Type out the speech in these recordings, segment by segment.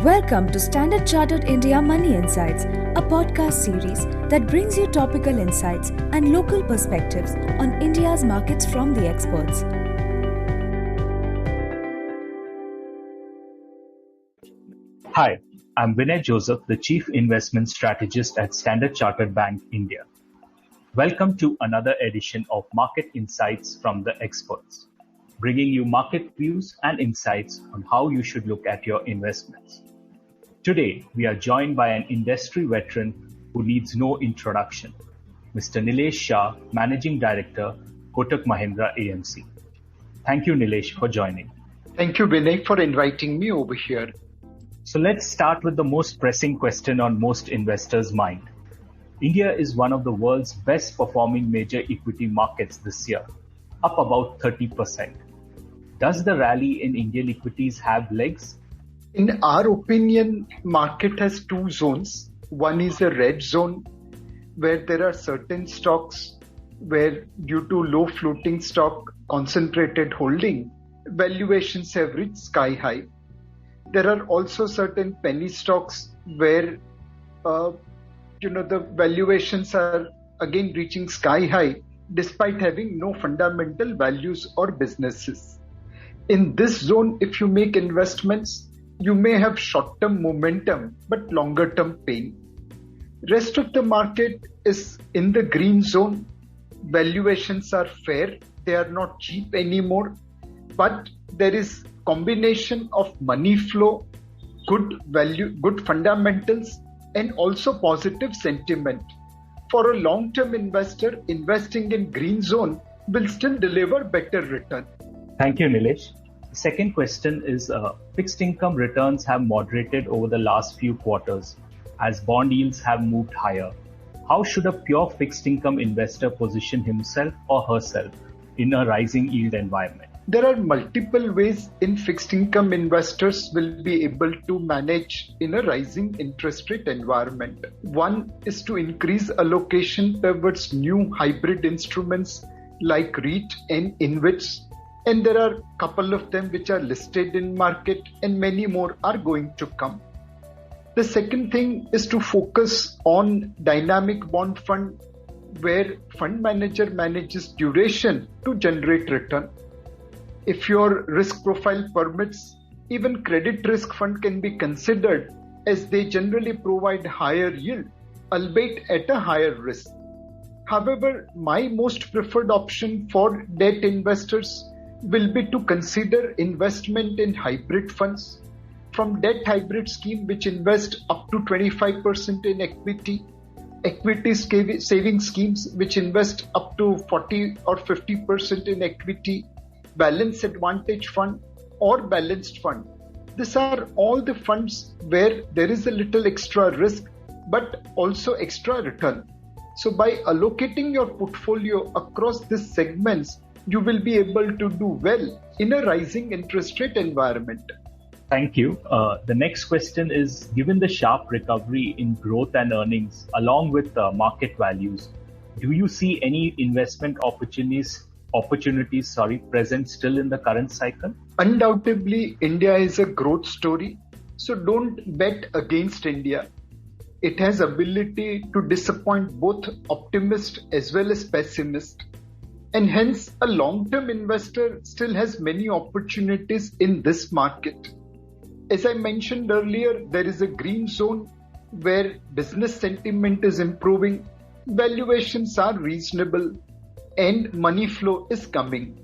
Welcome to Standard Chartered India Money Insights, a podcast series that brings you topical insights and local perspectives on India's markets from the experts. Hi, I'm Vinay Joseph, the Chief Investment Strategist at Standard Chartered Bank, India. Welcome to another edition of Market Insights from the Experts, bringing you market views and insights on how you should look at your investments. Today, we are joined by an industry veteran who needs no introduction, Mr. Nilesh Shah, Managing Director, Kotak Mahindra AMC. Thank you, Nilesh, for joining. Thank you, Vinay, for inviting me over here. So let's start with the most pressing question on most investors' mind. India is one of the world's best performing major equity markets this year, up about 30%. Does the rally in Indian equities have legs? In our opinion, market has two zones. One is a red zone where there are certain stocks where due to low floating stock concentrated holding, valuations have reached sky high. There are also certain penny stocks where the valuations are again reaching sky high despite having no fundamental values or businesses. In this zone, if you make investments, you may have short-term momentum but longer-term pain. Rest of the market is in the green zone. Valuations are fair. They are not cheap anymore. But there is combination of money flow, good value, good fundamentals, and also positive sentiment. For a long-term investor, investing in green zone will still deliver better return. Thank you, Nilesh. The second question is fixed income returns have moderated over the last few quarters as bond yields have moved higher. How should a pure fixed income investor position himself or herself in a rising yield environment? There are multiple ways in fixed income investors will be able to manage in a rising interest rate environment. One is to increase allocation towards new hybrid instruments like REIT and InvITs. And there are a couple of them which are listed in market and many more are going to come. The second thing is to focus on dynamic bond fund where fund manager manages duration to generate return. If your risk profile permits, even credit risk fund can be considered as they generally provide higher yield, albeit at a higher risk. However, my most preferred option for debt investors will be to consider investment in hybrid funds from debt hybrid scheme which invest up to 25% in equity saving schemes which invest up to 40 or 50% in equity, balance advantage fund or balanced fund. These are all the funds where there is a little extra risk but also extra return. So by allocating your portfolio across these segments, you will be able to do well in a rising interest rate environment. Thank you. The next question is, given the sharp recovery in growth and earnings along with market values, do you see any investment opportunities present still in the current cycle? Undoubtedly, India is a growth story. So don't bet against India. It has ability to disappoint both optimist as well as pessimist. And hence, a long-term investor still has many opportunities in this market. As I mentioned earlier, there is a green zone where business sentiment is improving, valuations are reasonable, and money flow is coming.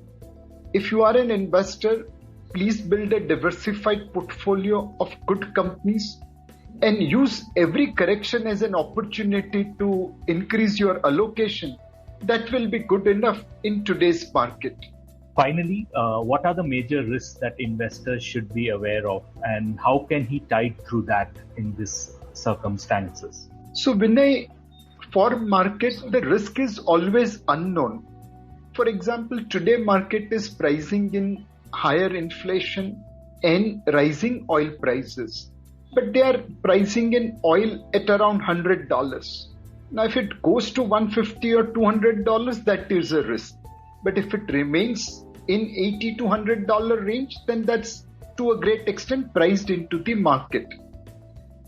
If you are an investor, please build a diversified portfolio of good companies and use every correction as an opportunity to increase your allocation. That will be good enough in today's market. Finally, what are the major risks that investors should be aware of and how can he tide through that in these circumstances? So Vinay, for market, the risk is always unknown. For example, today market is pricing in higher inflation and rising oil prices. But they are pricing in oil at around $100. Now, if it goes to $150 or $200, that is a risk. But if it remains in $80 to $100 range, then that's to a great extent priced into the market.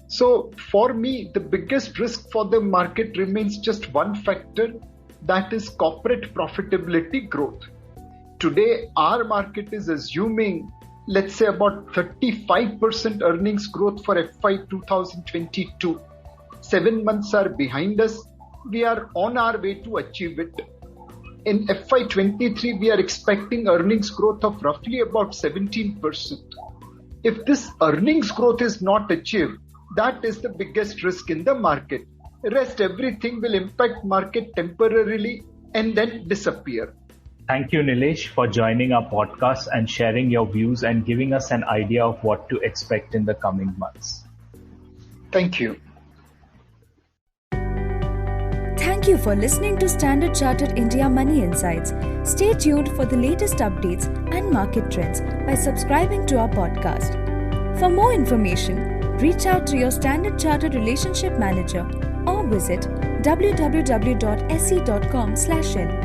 So for me, the biggest risk for the market remains just one factor, that is corporate profitability growth. Today, our market is assuming, let's say, about 35% earnings growth for FY 2022. 7 months are behind us. We are on our way to achieve it. In FY 23, we are expecting earnings growth of roughly about 17%. If this earnings growth is not achieved, that is the biggest risk in the market. Rest everything will impact market temporarily and then disappear. Thank you, Nilesh, for joining our podcast and sharing your views and giving us an idea of what to expect in the coming months. Thank you. Thank you for listening to Standard Chartered India Money Insights. Stay tuned for the latest updates and market trends by subscribing to our podcast. For more information, reach out to your Standard Chartered Relationship Manager or visit www.se.com/in.